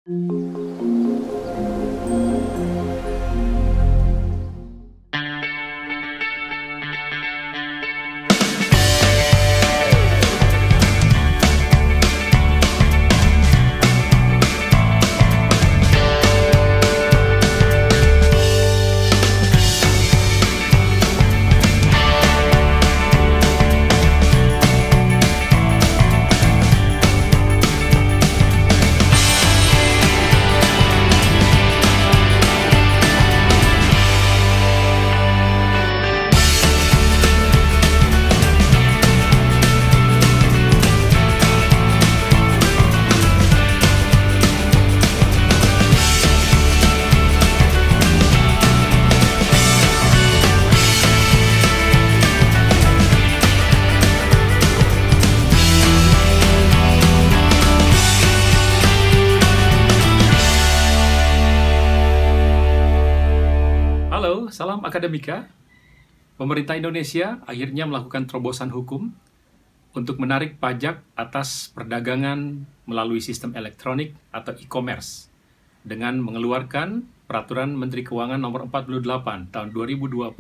Halo, salam akademika. Pemerintah Indonesia akhirnya melakukan terobosan hukum untuk menarik pajak atas perdagangan melalui sistem elektronik atau e-commerce dengan mengeluarkan Peraturan Menteri Keuangan Nomor 48 Tahun 2020.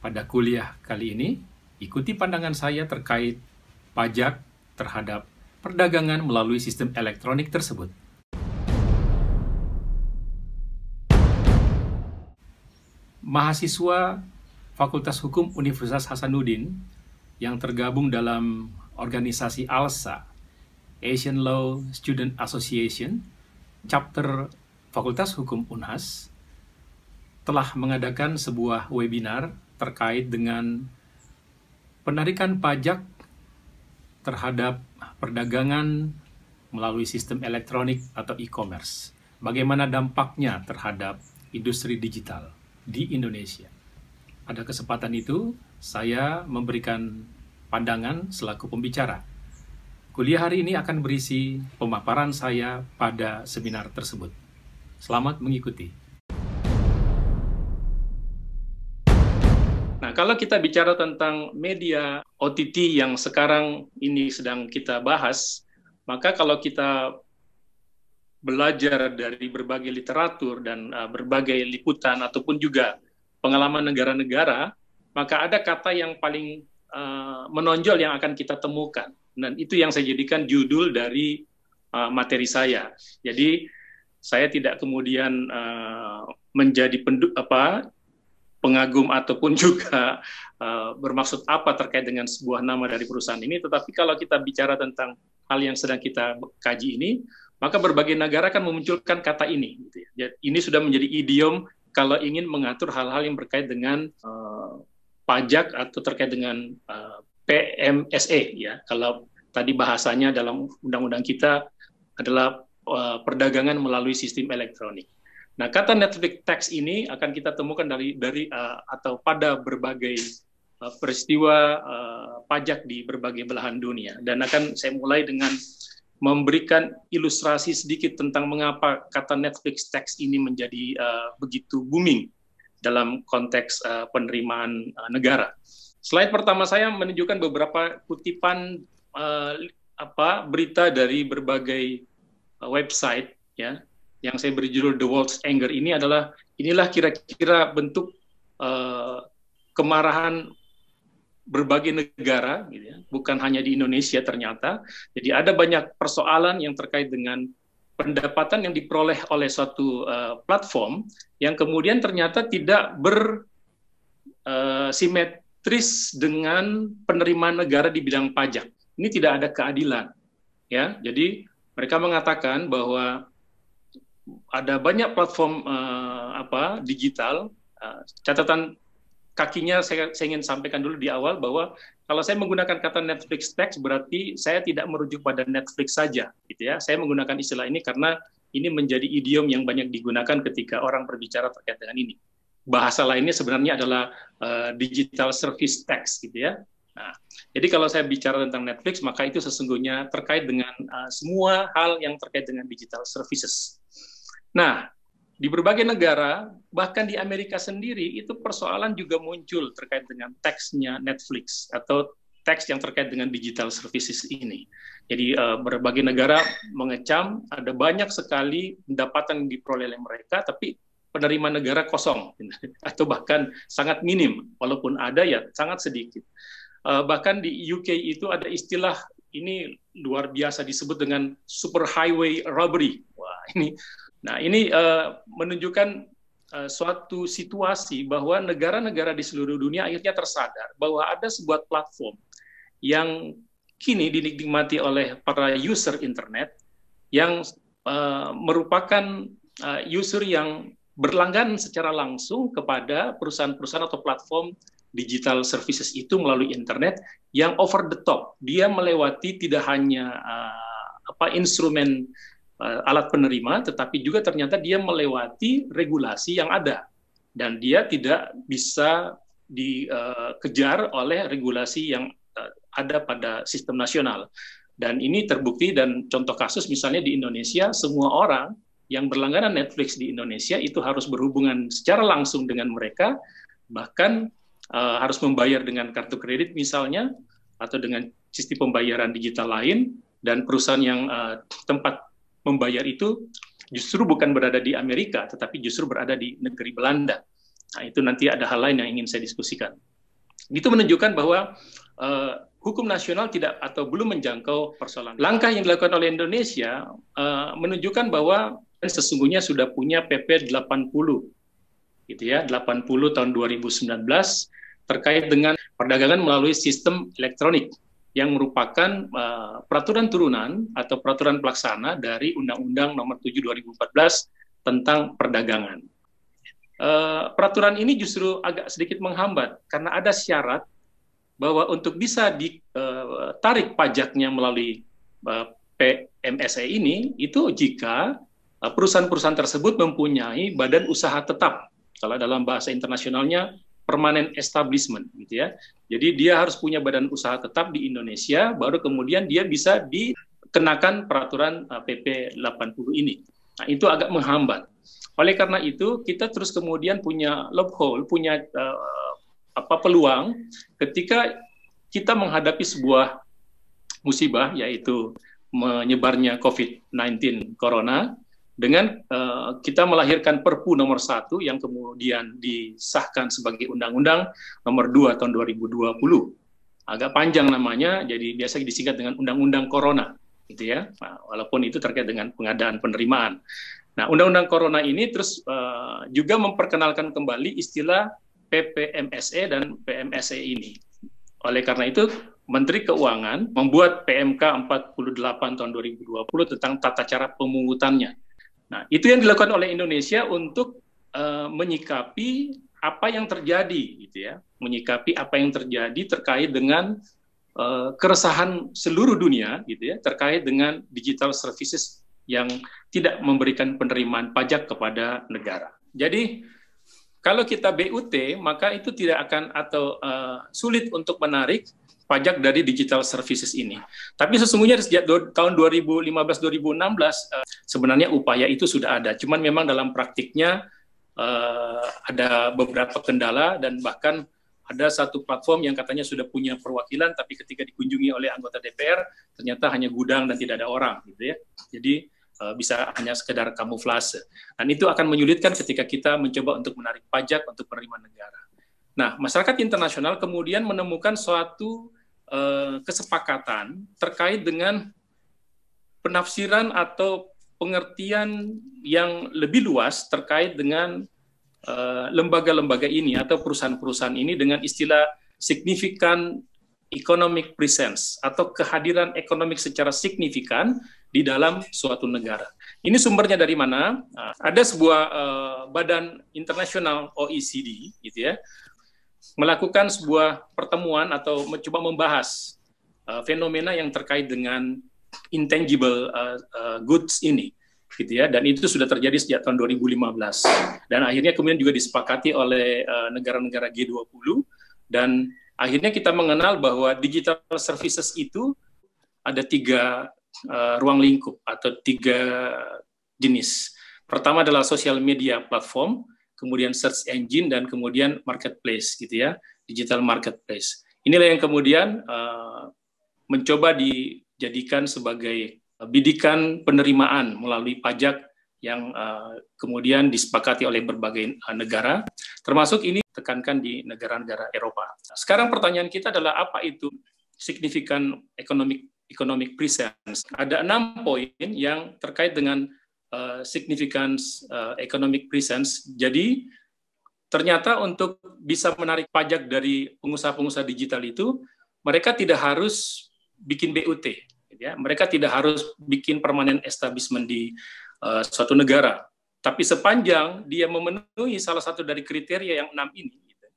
Pada kuliah kali ini, ikuti pandangan saya terkait pajak terhadap perdagangan melalui sistem elektronik tersebut. Mahasiswa Fakultas Hukum Universitas Hasanuddin yang tergabung dalam organisasi ALSA, Asian Law Student Association, chapter Fakultas Hukum Unhas, telah mengadakan sebuah webinar terkait dengan penarikan pajak terhadap perdagangan melalui sistem elektronik atau e-commerce. Bagaimana dampaknya terhadap industri digital di Indonesia. Pada kesempatan itu, saya memberikan pandangan selaku pembicara. Kuliah hari ini akan berisi pemaparan saya pada seminar tersebut. Selamat mengikuti. Nah, kalau kita bicara tentang media OTT yang sekarang ini sedang kita bahas, maka kalau kita belajar dari berbagai literatur dan berbagai liputan ataupun juga pengalaman negara-negara, maka ada kata yang paling menonjol yang akan kita temukan. Dan itu yang saya jadikan judul dari materi saya. Jadi saya tidak kemudian menjadi pengagum ataupun juga bermaksud apa terkait dengan sebuah nama dari perusahaan ini, tetapi kalau kita bicara tentang hal yang sedang kita kaji ini, maka berbagai negara kan memunculkan kata ini. Gitu ya. Ini sudah menjadi idiom kalau ingin mengatur hal-hal yang berkait dengan pajak atau terkait dengan PMSE. Ya. Kalau tadi bahasanya dalam undang-undang kita adalah perdagangan melalui sistem elektronik. Nah, kata Netflix tax ini akan kita temukan dari atau pada berbagai peristiwa pajak di berbagai belahan dunia. Dan akan saya mulai dengan memberikan ilustrasi sedikit tentang mengapa kata Netflix tax ini menjadi begitu booming dalam konteks penerimaan negara. Slide pertama saya menunjukkan beberapa kutipan berita dari berbagai website, ya, yang saya beri judul The World's Anger. Inilah kira-kira bentuk kemarahan berbagai negara, gitu ya. Bukan hanya di Indonesia ternyata. Jadi ada banyak persoalan yang terkait dengan pendapatan yang diperoleh oleh suatu platform yang kemudian ternyata tidak bersimetris dengan penerimaan negara di bidang pajak. Ini tidak ada keadilan, ya. Jadi mereka mengatakan bahwa ada banyak platform digital. Catatan kakinya saya ingin sampaikan dulu di awal bahwa kalau saya menggunakan kata Netflix tax berarti saya tidak merujuk pada Netflix saja, gitu ya. Saya menggunakan istilah ini karena ini menjadi idiom yang banyak digunakan ketika orang berbicara terkait dengan ini. Bahasa lainnya sebenarnya adalah digital service tax, gitu ya. Nah, jadi kalau saya bicara tentang Netflix, maka itu sesungguhnya terkait dengan semua hal yang terkait dengan digital services. Nah, di berbagai negara, bahkan di Amerika sendiri, itu persoalan juga muncul terkait dengan tax-nya Netflix atau teks yang terkait dengan digital services ini. Jadi berbagai negara mengecam ada banyak sekali pendapatan yang diperoleh oleh mereka, tapi penerimaan negara kosong atau bahkan sangat minim, walaupun ada ya sangat sedikit. Bahkan di UK itu ada istilah ini luar biasa disebut dengan super highway robbery. Wah, ini menunjukkan suatu situasi bahwa negara-negara di seluruh dunia akhirnya tersadar bahwa ada sebuah platform yang kini dinikmati oleh para user internet yang merupakan user yang berlangganan secara langsung kepada perusahaan-perusahaan atau platform digital services itu melalui internet yang over the top. Dia melewati tidak hanya instrumen alat penerima, tetapi juga ternyata dia melewati regulasi yang ada. Dan dia tidak bisa dikejar oleh regulasi yang ada pada sistem nasional. Dan ini terbukti, dan contoh kasus misalnya di Indonesia, semua orang yang berlangganan Netflix di Indonesia itu harus berhubungan secara langsung dengan mereka, bahkan harus membayar dengan kartu kredit misalnya, atau dengan sistem pembayaran digital lain, dan perusahaan yang tempat membayar itu justru bukan berada di Amerika, tetapi justru berada di negeri Belanda. Nah, itu nanti ada hal lain yang ingin saya diskusikan. Itu menunjukkan bahwa hukum nasional tidak atau belum menjangkau persoalan. Langkah yang dilakukan oleh Indonesia menunjukkan bahwa sesungguhnya sudah punya PP 80, gitu ya, 80 tahun 2019 terkait dengan perdagangan melalui sistem elektronik yang merupakan peraturan turunan atau peraturan pelaksana dari Undang-Undang Nomor 7 2014 tentang perdagangan. Peraturan ini justru agak sedikit menghambat karena ada syarat bahwa untuk bisa ditarik pajaknya melalui PMSE ini, itu jika perusahaan-perusahaan tersebut mempunyai badan usaha tetap. Kalau dalam bahasa internasionalnya permanent establishment, gitu ya. Jadi dia harus punya badan usaha tetap di Indonesia, baru kemudian dia bisa dikenakan peraturan PP 80 ini. Nah, itu agak menghambat. Oleh karena itu, kita terus kemudian punya loophole, punya peluang ketika kita menghadapi sebuah musibah, yaitu menyebarnya COVID-19 Corona, dengan kita melahirkan Perpu nomor 1 yang kemudian disahkan sebagai Undang-Undang nomor 2 tahun 2020. Agak panjang namanya, jadi biasa disingkat dengan Undang-Undang Corona, gitu ya. Nah, walaupun itu terkait dengan pengadaan penerimaan. Nah, Undang-Undang Corona ini terus juga memperkenalkan kembali istilah PPMSE dan PMSE ini. Oleh karena itu, Menteri Keuangan membuat PMK 48 tahun 2020 tentang tata cara pemungutannya. Nah, itu yang dilakukan oleh Indonesia untuk menyikapi apa yang terjadi, gitu ya, menyikapi apa yang terjadi terkait dengan keresahan seluruh dunia, gitu ya, terkait dengan digital services yang tidak memberikan penerimaan pajak kepada negara. Jadi, kalau kita BUT, maka itu tidak akan atau sulit untuk menarik pajak dari digital services ini. Tapi sesungguhnya sejak tahun 2015-2016 sebenarnya upaya itu sudah ada. Cuman memang dalam praktiknya ada beberapa kendala, dan bahkan ada satu platform yang katanya sudah punya perwakilan, tapi ketika dikunjungi oleh anggota DPR ternyata hanya gudang dan tidak ada orang, gitu ya. Jadi bisa hanya sekedar kamuflase. Dan itu akan menyulitkan ketika kita mencoba untuk menarik pajak untuk penerimaan negara. Nah, masyarakat internasional kemudian menemukan suatu kesepakatan terkait dengan penafsiran atau pengertian yang lebih luas terkait dengan lembaga-lembaga ini atau perusahaan-perusahaan ini dengan istilah significant economic presence atau kehadiran ekonomik secara signifikan di dalam suatu negara. Ini sumbernya dari mana? Ada sebuah badan internasional OECD, gitu ya, melakukan sebuah pertemuan atau mencoba membahas fenomena yang terkait dengan intangible goods ini, gitu ya, dan itu sudah terjadi sejak tahun 2015, dan akhirnya kemudian juga disepakati oleh negara-negara G20, dan akhirnya kita mengenal bahwa digital services itu ada 3 ruang lingkup atau 3 jenis. Pertama adalah social media platform, kemudian search engine, dan kemudian marketplace, gitu ya, digital marketplace. Inilah yang kemudian mencoba dijadikan sebagai bidikan penerimaan melalui pajak yang kemudian disepakati oleh berbagai negara, termasuk ini tekankan di negara-negara Eropa. Sekarang pertanyaan kita adalah apa itu signifikan economic presence? Ada 6 poin yang terkait dengan significance economic presence. Jadi ternyata untuk bisa menarik pajak dari pengusaha-pengusaha digital itu, mereka tidak harus bikin BUT, ya. Mereka tidak harus bikin permanent establishment di suatu negara. Tapi sepanjang dia memenuhi salah satu dari kriteria yang 6 ini, gitu.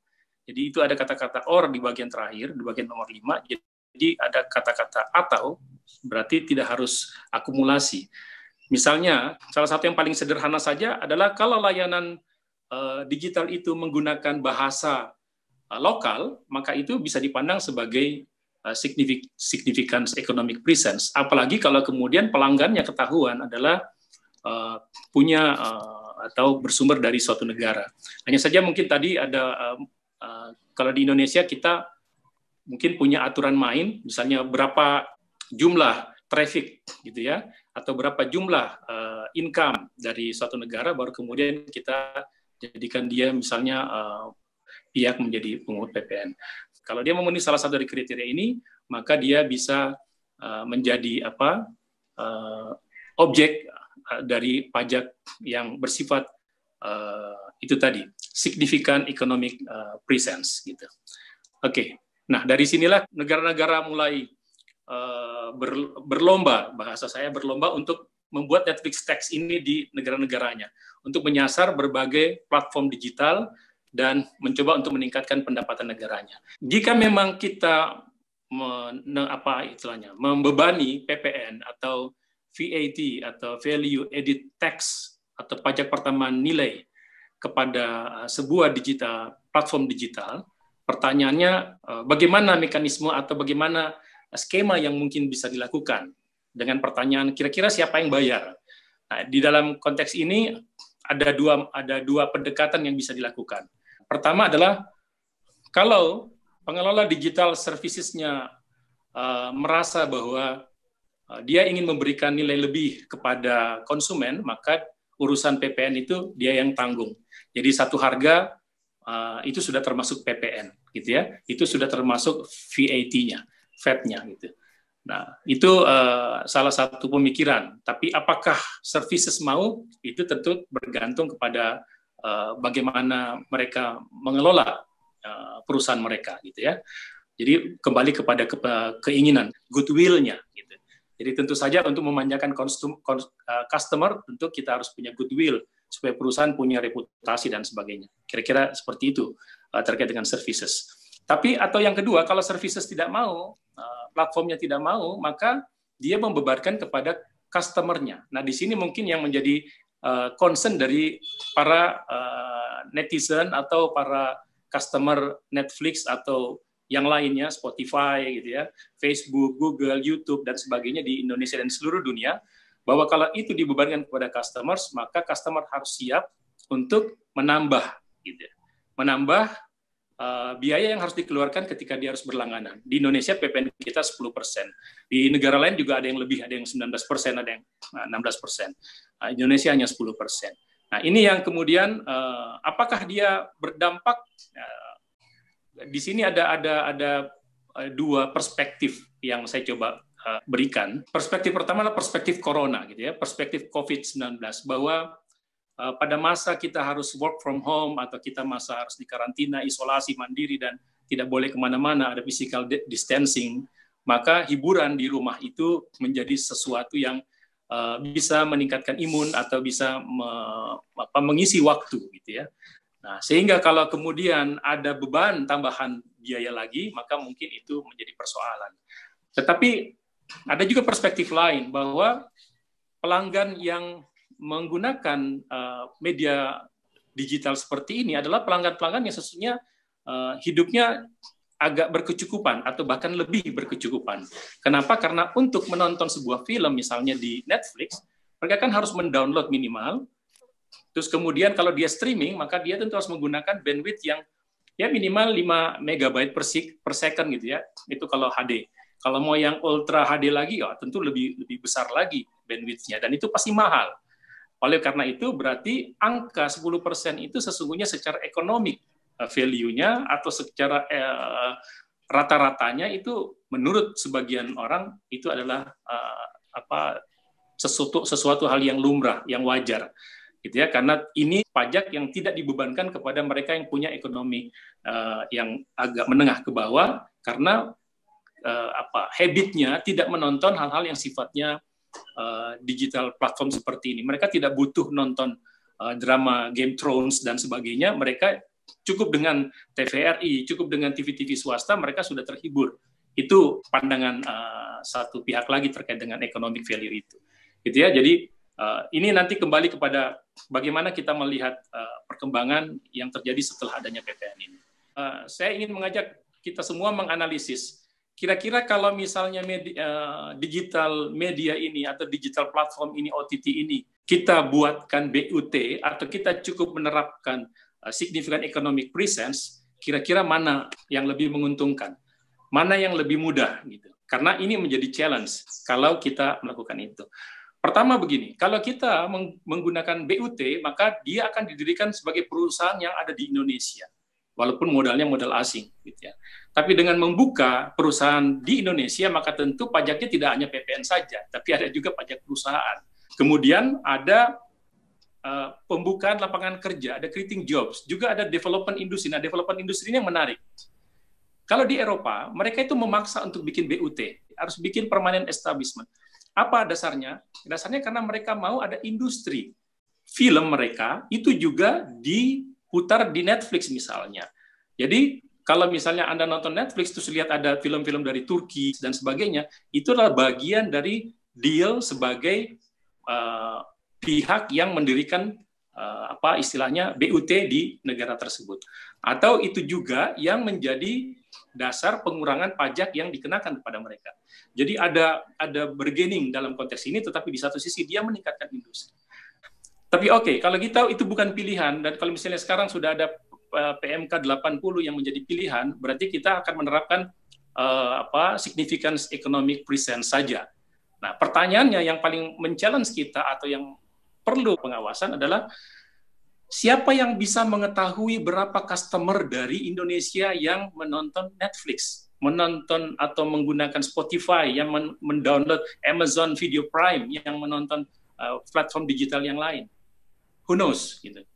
Jadi itu ada kata-kata or di bagian terakhir, di bagian nomor 5. Jadi ada kata-kata atau, berarti tidak harus akumulasi. Misalnya, salah satu yang paling sederhana saja adalah kalau layanan digital itu menggunakan bahasa lokal, maka itu bisa dipandang sebagai significance economic presence. Apalagi kalau kemudian pelanggannya ketahuan adalah punya atau bersumber dari suatu negara. Hanya saja mungkin tadi ada kalau di Indonesia kita mungkin punya aturan main, misalnya berapa jumlah traffic gitu ya, atau berapa jumlah income dari suatu negara, baru kemudian kita jadikan dia misalnya pihak menjadi pungut PPN. Kalau dia memenuhi salah satu dari kriteria ini, maka dia bisa menjadi objek dari pajak yang bersifat itu tadi significant economic presence gitu. Oke. Nah, dari sinilah negara-negara mulai berlomba, bahasa saya berlomba untuk membuat Netflix Tax ini di negara-negaranya untuk menyasar berbagai platform digital dan mencoba untuk meningkatkan pendapatan negaranya. Jika memang kita membebani PPN atau VAT atau Value Added Tax atau pajak pertambahan nilai kepada sebuah platform digital, pertanyaannya bagaimana mekanisme atau bagaimana skema yang mungkin bisa dilakukan dengan pertanyaan kira-kira siapa yang bayar. Nah, di dalam konteks ini ada dua pendekatan yang bisa dilakukan. Pertama adalah kalau pengelola digital services-nya merasa bahwa dia ingin memberikan nilai lebih kepada konsumen, maka urusan PPN itu dia yang tanggung. Jadi satu harga itu sudah termasuk PPN, gitu ya. Itu sudah termasuk VAT-nya, VAT-nya, gitu. Nah, itu salah satu pemikiran. Tapi apakah services mau? Itu tentu bergantung kepada bagaimana mereka mengelola perusahaan mereka, gitu ya. Jadi kembali kepada keinginan, goodwill-nya, gitu. Jadi tentu saja untuk memanjakan customer, tentu kita harus punya goodwill supaya perusahaan punya reputasi dan sebagainya. Kira-kira seperti itu terkait dengan services. Tapi atau yang kedua, kalau services tidak mau, platformnya tidak mau, maka dia membebankan kepada customer-nya. Nah, di sini mungkin yang menjadi concern dari para netizen atau para customer Netflix atau yang lainnya, Spotify, gitu ya, Facebook, Google, YouTube, dan sebagainya di Indonesia dan seluruh dunia, bahwa kalau itu dibebankan kepada customers, maka customer harus siap untuk menambah, gitu ya, menambah biaya yang harus dikeluarkan ketika dia harus berlangganan. Di Indonesia PPN kita 10%. Di negara lain juga ada yang lebih, ada yang 19%, ada yang 16%. Indonesia hanya 10%. Nah, ini yang kemudian apakah dia berdampak? Di sini ada dua perspektif yang saya coba berikan. Perspektif pertama adalah perspektif corona, gitu ya, perspektif COVID-19, bahwa pada masa kita harus work from home atau kita masa harus dikarantina, isolasi mandiri dan tidak boleh kemana-mana, ada physical distancing, maka hiburan di rumah itu menjadi sesuatu yang bisa meningkatkan imun atau bisa mengisi waktu, gitu ya. Nah, sehingga kalau kemudian ada beban tambahan biaya lagi, maka mungkin itu menjadi persoalan. Tetapi ada juga perspektif lain bahwa pelanggan yang menggunakan media digital seperti ini adalah pelanggan-pelanggan yang sesungguhnya hidupnya agak berkecukupan atau bahkan lebih berkecukupan. Kenapa? Karena untuk menonton sebuah film misalnya di Netflix, mereka kan harus mendownload minimal, terus kemudian kalau dia streaming, maka dia tentu harus menggunakan bandwidth yang ya minimal 5 megabyte per second gitu ya. Itu kalau HD. Kalau mau yang ultra HD lagi, ya tentu lebih besar lagi bandwidth-nya, dan itu pasti mahal. Oleh karena itu, berarti angka 10% itu sesungguhnya secara ekonomik value-nya atau secara rata-ratanya itu menurut sebagian orang itu adalah sesuatu hal yang lumrah, yang wajar. Gitu ya, karena ini pajak yang tidak dibebankan kepada mereka yang punya ekonomi yang agak menengah ke bawah, karena habitnya tidak menonton hal-hal yang sifatnya digital platform seperti ini. Mereka tidak butuh nonton drama Game Thrones dan sebagainya. Mereka cukup dengan TVRI, cukup dengan TV-TV swasta, mereka sudah terhibur. Itu pandangan satu pihak lagi terkait dengan economic value itu. Gitu ya. Jadi ini nanti kembali kepada bagaimana kita melihat perkembangan yang terjadi setelah adanya PPN ini. Saya ingin mengajak kita semua menganalisis. Kira-kira kalau misalnya digital media ini atau digital platform ini, OTT ini, kita buatkan BUT atau kita cukup menerapkan significant economic presence, kira-kira mana yang lebih menguntungkan? Mana yang lebih mudah? Gitu. Karena ini menjadi challenge kalau kita melakukan itu. Pertama begini, kalau kita menggunakan BUT, maka dia akan didirikan sebagai perusahaan yang ada di Indonesia, walaupun modalnya modal asing. Gitu ya. Tapi dengan membuka perusahaan di Indonesia, maka tentu pajaknya tidak hanya PPN saja, tapi ada juga pajak perusahaan. Kemudian ada pembukaan lapangan kerja, ada creating jobs, juga ada development industri. Nah, development industri ini yang menarik. Kalau di Eropa, mereka itu memaksa untuk bikin BUT, harus bikin permanent establishment. Apa dasarnya? Dasarnya karena mereka mau ada industri. Film mereka itu juga diputar di Netflix misalnya. Jadi, kalau misalnya Anda nonton Netflix, terus lihat ada film-film dari Turki dan sebagainya, itu adalah bagian dari deal sebagai pihak yang mendirikan istilahnya BUT di negara tersebut. Atau itu juga yang menjadi dasar pengurangan pajak yang dikenakan kepada mereka. Jadi ada bargaining dalam konteks ini, tetapi di satu sisi dia meningkatkan industri. Tapi oke, kalau kita itu bukan pilihan, dan kalau misalnya sekarang sudah ada PMK 80 yang menjadi pilihan, berarti kita akan menerapkan significance economic presence saja. Nah, pertanyaannya yang paling men-challenge kita atau yang perlu pengawasan adalah siapa yang bisa mengetahui berapa customer dari Indonesia yang menonton Netflix, menonton atau menggunakan Spotify, yang mendownload Amazon Video Prime, yang menonton platform digital yang lain. Who knows? Gitu.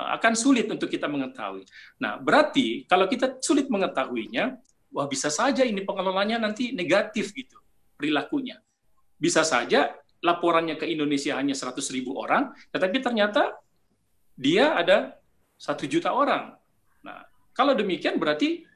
Akan sulit untuk kita mengetahui. Nah, berarti kalau kita sulit mengetahuinya, wah bisa saja ini pengelolanya nanti negatif gitu perilakunya. Bisa saja laporannya ke Indonesia hanya 100.000 orang, tetapi ternyata dia ada 1 juta orang. Nah, kalau demikian berarti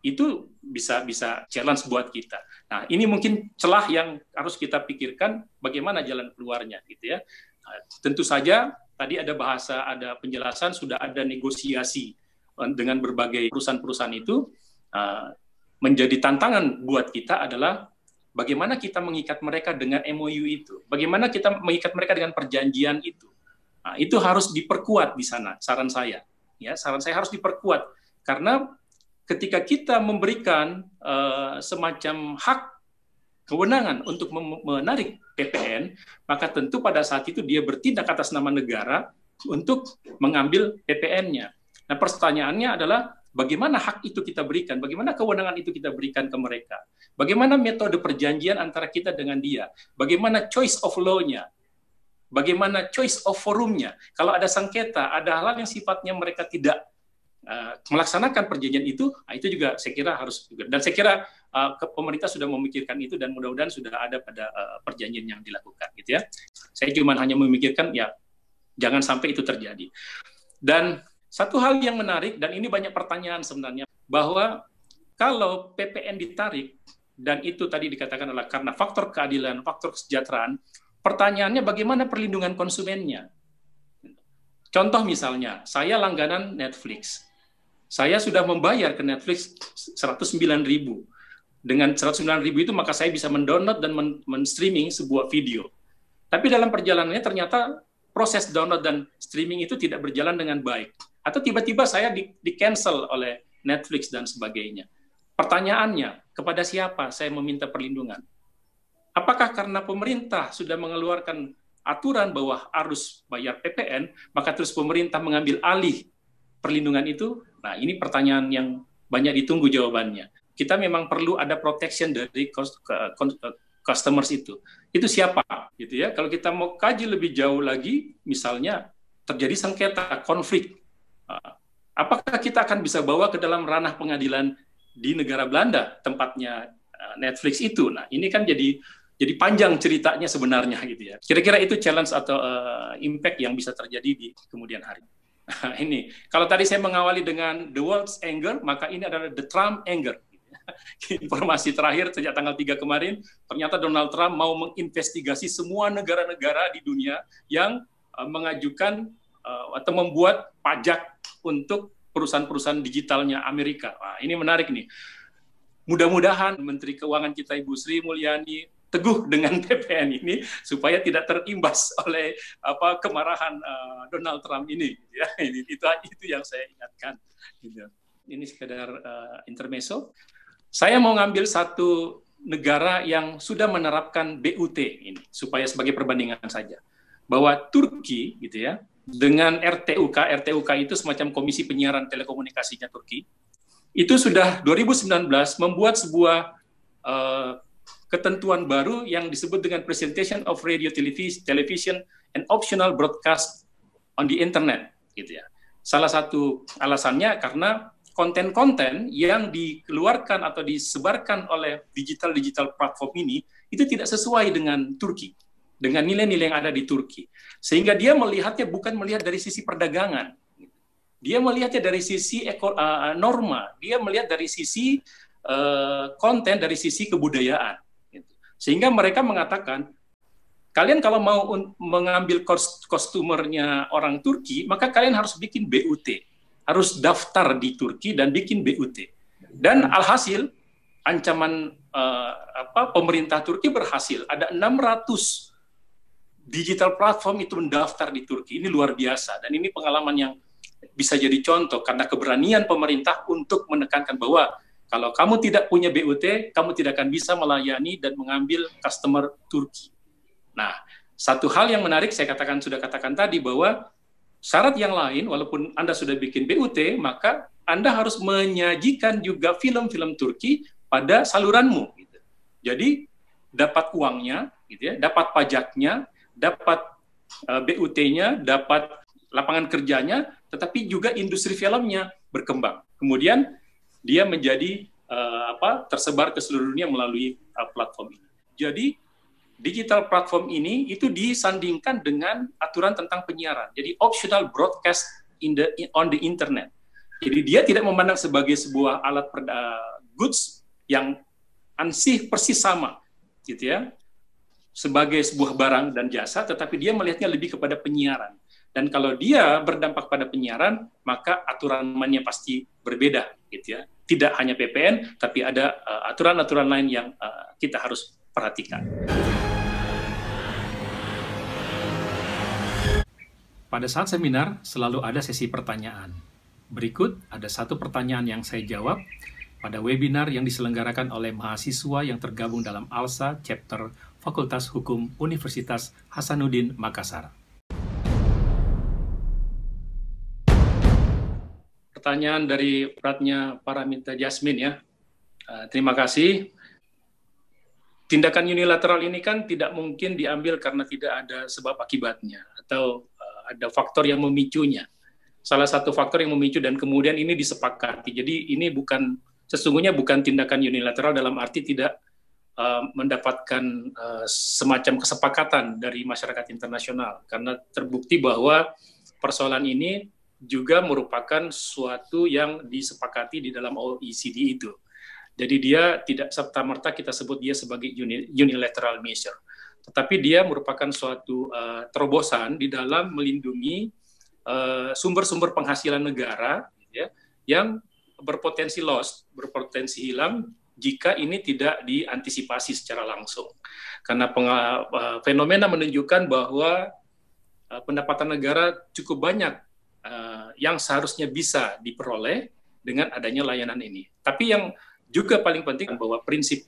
itu bisa challenge buat kita. Nah, ini mungkin celah yang harus kita pikirkan bagaimana jalan keluarnya gitu ya. Nah, tentu saja tadi ada bahasa, ada penjelasan, sudah ada negosiasi dengan berbagai perusahaan-perusahaan itu. Menjadi tantangan buat kita adalah bagaimana kita mengikat mereka dengan MOU itu, bagaimana kita mengikat mereka dengan perjanjian itu. Nah, itu harus diperkuat di sana, saran saya. Ya, saran saya harus diperkuat karena ketika kita memberikan semacam hak kewenangan untuk menarik PPN, maka tentu pada saat itu dia bertindak atas nama negara untuk mengambil PPN-nya. Nah, pertanyaannya adalah bagaimana hak itu kita berikan, bagaimana kewenangan itu kita berikan ke mereka, bagaimana metode perjanjian antara kita dengan dia, bagaimana choice of law-nya, bagaimana choice of forum-nya. Kalau ada sengketa, ada hal yang sifatnya mereka tidak melaksanakan perjanjian itu juga saya kira harus juga. Dan saya kira pemerintah sudah memikirkan itu dan mudah-mudahan sudah ada pada perjanjian yang dilakukan gitu ya. Saya cuma hanya memikirkan ya jangan sampai itu terjadi. Dan satu hal yang menarik, dan ini banyak pertanyaan sebenarnya, bahwa kalau PPN ditarik dan itu tadi dikatakan adalah karena faktor keadilan, faktor kesejahteraan, pertanyaannya bagaimana perlindungan konsumennya? Contoh misalnya, saya langganan Netflix. Saya sudah membayar ke Netflix 109.000. Dengan 109.000 itu maka saya bisa mendownload dan men-streaming sebuah video. Tapi dalam perjalanannya ternyata proses download dan streaming itu tidak berjalan dengan baik. Atau tiba-tiba saya di-cancel oleh Netflix dan sebagainya. Pertanyaannya, kepada siapa saya meminta perlindungan? Apakah karena pemerintah sudah mengeluarkan aturan bahwa harus bayar PPN, maka terus pemerintah mengambil alih perlindungan itu? Nah, ini pertanyaan yang banyak ditunggu jawabannya. Kita memang perlu ada protection dari customers itu. Itu siapa? Gitu ya. Kalau kita mau kaji lebih jauh lagi, misalnya terjadi sengketa, konflik. Apakah kita akan bisa bawa ke dalam ranah pengadilan di negara Belanda, tempatnya Netflix itu? Nah, ini kan jadi panjang ceritanya sebenarnya gitu ya. Kira-kira itu challenge atau impact yang bisa terjadi di kemudian hari. Nah, ini, kalau tadi saya mengawali dengan the world's anger, maka ini adalah the Trump anger. Informasi terakhir sejak tanggal 3 kemarin, ternyata Donald Trump mau menginvestigasi semua negara-negara di dunia yang mengajukan atau membuat pajak untuk perusahaan-perusahaan digitalnya Amerika. Wah, ini menarik nih. Mudah-mudahan Menteri Keuangan kita Ibu Sri Mulyani teguh dengan PPN ini supaya tidak terimbas oleh kemarahan Donald Trump ini. Ya, itu yang saya ingatkan. Ini sekedar intermezzo. Saya mau ngambil satu negara yang sudah menerapkan BUT ini supaya sebagai perbandingan saja. Bahwa Turki gitu ya, dengan RTUK itu semacam Komisi Penyiaran Telekomunikasinya Turki, itu sudah 2019 membuat sebuah ketentuan baru yang disebut dengan Presentation of Radio, Television, and Optional Broadcast on the Internet, gitu ya. Salah satu alasannya karena konten-konten yang dikeluarkan atau disebarkan oleh digital platform ini itu tidak sesuai dengan Turki, dengan nilai-nilai yang ada di Turki. Sehingga dia melihatnya bukan melihat dari sisi perdagangan, dia melihatnya dari sisi norma, dia melihat dari sisi konten, dari sisi kebudayaan. Sehingga mereka mengatakan, kalian kalau mau mengambil customer-nya orang Turki, maka kalian harus bikin BUT. Harus daftar di Turki dan bikin BUT. Dan alhasil, ancaman pemerintah Turki berhasil. Ada 600 digital platform itu mendaftar di Turki. Ini luar biasa. Dan ini pengalaman yang bisa jadi contoh, karena keberanian pemerintah untuk menekankan bahwa kalau kamu tidak punya BUT, kamu tidak akan bisa melayani dan mengambil customer Turki. Nah, satu hal yang menarik saya sudah katakan tadi bahwa syarat yang lain, walaupun Anda sudah bikin BUT, maka Anda harus menyajikan juga film-film Turki pada saluranmu. Gitu. Jadi dapat uangnya, gitu ya, dapat pajaknya, dapat BUT-nya, dapat lapangan kerjanya, tetapi juga industri filmnya berkembang. Kemudian dia menjadi tersebar ke seluruh dunia melalui platform ini. Jadi digital platform ini itu disandingkan dengan aturan tentang penyiaran. Jadi optional broadcast on the internet. Jadi dia tidak memandang sebagai sebuah alat goods yang ansih persis sama, gitu ya, sebagai sebuah barang dan jasa, tetapi dia melihatnya lebih kepada penyiaran. Dan kalau dia berdampak pada penyiaran, maka aturan mainnya pasti berbeda, gitu ya. Tidak hanya PPN, tapi ada aturan-aturan lain yang kita harus perhatikan. Pada saat seminar, selalu ada sesi pertanyaan. Berikut ada satu pertanyaan yang saya jawab pada webinar yang diselenggarakan oleh mahasiswa yang tergabung dalam ALSA Chapter Fakultas Hukum Universitas Hasanuddin Makassar. Pertanyaan dari Pratnya Paramita Jasmine ya. Terima kasih. Tindakan unilateral ini kan tidak mungkin diambil karena tidak ada sebab akibatnya atau ada faktor yang memicunya. Salah satu faktor yang memicu dan kemudian ini disepakati. Jadi ini sesungguhnya bukan tindakan unilateral dalam arti tidak mendapatkan semacam kesepakatan dari masyarakat internasional, karena terbukti bahwa persoalan ini juga merupakan suatu yang disepakati di dalam OECD itu. Jadi dia tidak serta-merta kita sebut dia sebagai unilateral measure, tetapi dia merupakan suatu terobosan di dalam melindungi sumber-sumber penghasilan negara, ya, yang berpotensi loss, berpotensi hilang jika ini tidak diantisipasi secara langsung. Karena fenomena menunjukkan bahwa pendapatan negara cukup banyak yang seharusnya bisa diperoleh dengan adanya layanan ini. Tapi yang juga paling penting bahwa prinsip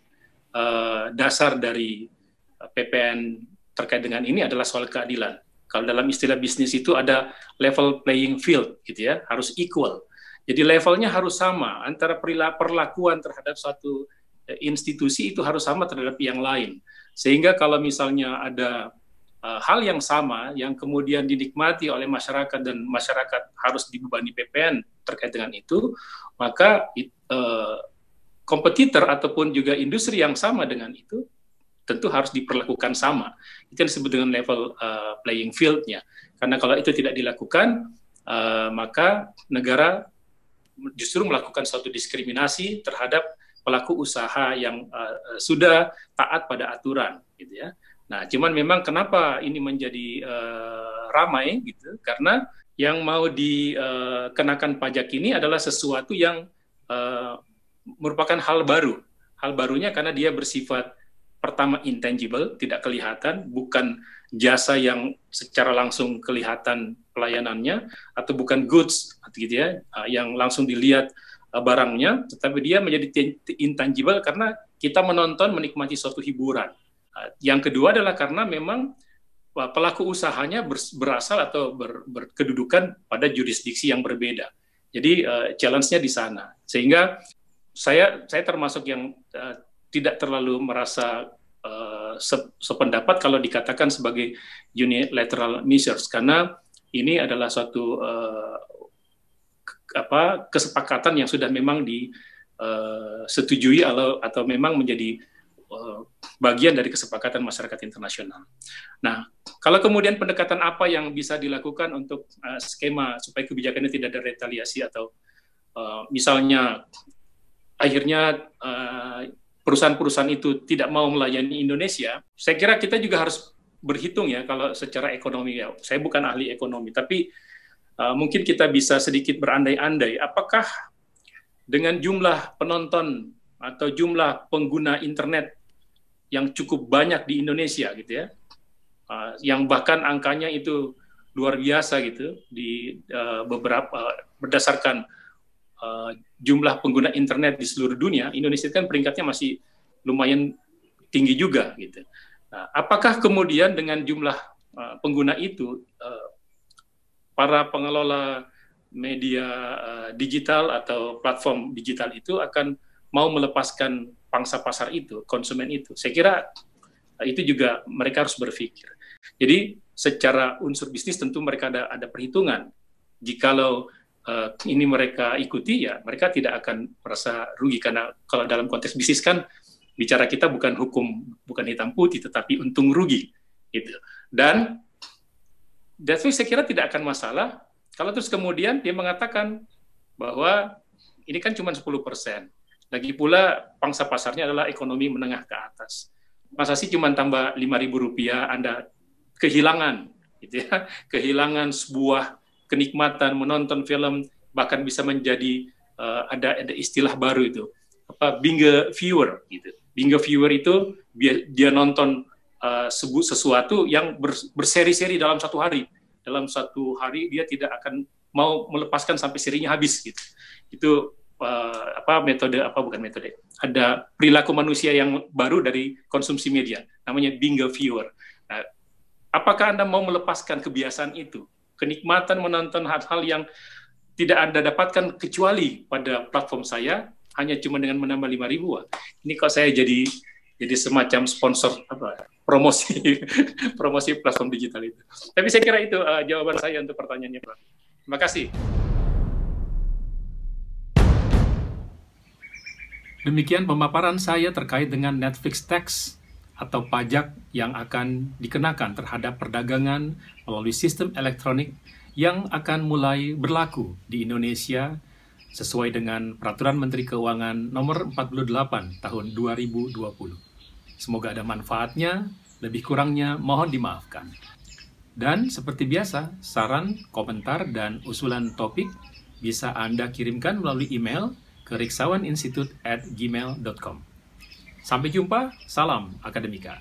dasar dari PPN terkait dengan ini adalah soal keadilan. Kalau dalam istilah bisnis itu ada level playing field, gitu ya, harus equal. Jadi levelnya harus sama antara perlakuan terhadap suatu institusi itu harus sama terhadap yang lain. Sehingga kalau misalnya ada hal yang sama yang kemudian dinikmati oleh masyarakat dan masyarakat harus dibebani PPN terkait dengan itu, maka kompetitor ataupun juga industri yang sama dengan itu tentu harus diperlakukan sama. Itu yang disebut dengan level playing field-nya. Karena kalau itu tidak dilakukan, maka negara justru melakukan suatu diskriminasi terhadap pelaku usaha yang sudah taat pada aturan, gitu ya. Nah, cuman memang kenapa ini menjadi ramai, gitu? Karena yang mau dikenakan pajak ini adalah sesuatu yang merupakan hal baru. Hal barunya karena dia bersifat pertama intangible, tidak kelihatan, bukan jasa yang secara langsung kelihatan pelayanannya, atau bukan goods, gitu ya, yang langsung dilihat barangnya, tetapi dia menjadi intangible karena kita menonton, menikmati suatu hiburan. Yang kedua adalah karena memang pelaku usahanya berasal atau berkedudukan pada jurisdiksi yang berbeda. Jadi challenge-nya di sana. Sehingga saya termasuk yang tidak terlalu merasa sependapat kalau dikatakan sebagai unilateral measures, karena ini adalah suatu kesepakatan yang sudah memang disetujui atau memang menjadi bagian dari kesepakatan masyarakat internasional. Nah, kalau kemudian pendekatan apa yang bisa dilakukan untuk skema supaya kebijakannya tidak ada retaliasi atau misalnya akhirnya perusahaan-perusahaan itu tidak mau melayani Indonesia, saya kira kita juga harus berhitung ya kalau secara ekonomi ya. Saya bukan ahli ekonomi, tapi mungkin kita bisa sedikit berandai-andai apakah dengan jumlah penonton atau jumlah pengguna internet yang cukup banyak di Indonesia gitu ya, yang bahkan angkanya itu luar biasa gitu di beberapa berdasarkan jumlah pengguna internet di seluruh dunia, Indonesia kan peringkatnya masih lumayan tinggi juga gitu. Nah, apakah kemudian dengan jumlah pengguna itu para pengelola media digital atau platform digital itu akan mau melepaskan pangsa pasar itu, konsumen itu? Saya kira itu juga mereka harus berpikir. Jadi secara unsur bisnis tentu mereka ada perhitungan. Jikalau ini mereka ikuti, ya mereka tidak akan merasa rugi, karena kalau dalam konteks bisnis kan bicara kita bukan hukum, bukan hitam putih, tetapi untung rugi gitu. Dan that's why saya kira tidak akan masalah kalau terus kemudian dia mengatakan bahwa ini kan cuma 10%. Lagi pula pangsa pasarnya adalah ekonomi menengah ke atas. Masa sih cuma tambah Rp5.000 Anda kehilangan gitu ya, kehilangan sebuah kenikmatan menonton film, bahkan bisa menjadi ada istilah baru itu binge viewer gitu. Binge viewer itu dia nonton sesuatu yang berseri-seri dalam satu hari. Dalam satu hari dia tidak akan mau melepaskan sampai serinya habis gitu. Itu ada perilaku manusia yang baru dari konsumsi media, namanya binge viewer. Nah, apakah Anda mau melepaskan kebiasaan itu? Kenikmatan menonton hal-hal yang tidak Anda dapatkan kecuali pada platform saya, hanya cuma dengan menambah 5.000. Ini kok saya jadi semacam sponsor promosi promosi platform digital itu. Tapi saya kira itu jawaban saya untuk pertanyaannya, Pak. Terima kasih. Demikian pemaparan saya terkait dengan Netflix tax atau pajak yang akan dikenakan terhadap perdagangan melalui sistem elektronik yang akan mulai berlaku di Indonesia sesuai dengan Peraturan Menteri Keuangan Nomor 48 Tahun 2020. Semoga ada manfaatnya, lebih kurangnya mohon dimaafkan. Dan seperti biasa, saran, komentar, dan usulan topik bisa Anda kirimkan melalui email ke riksawaninstitute@gmail.com. Sampai jumpa, salam akademika.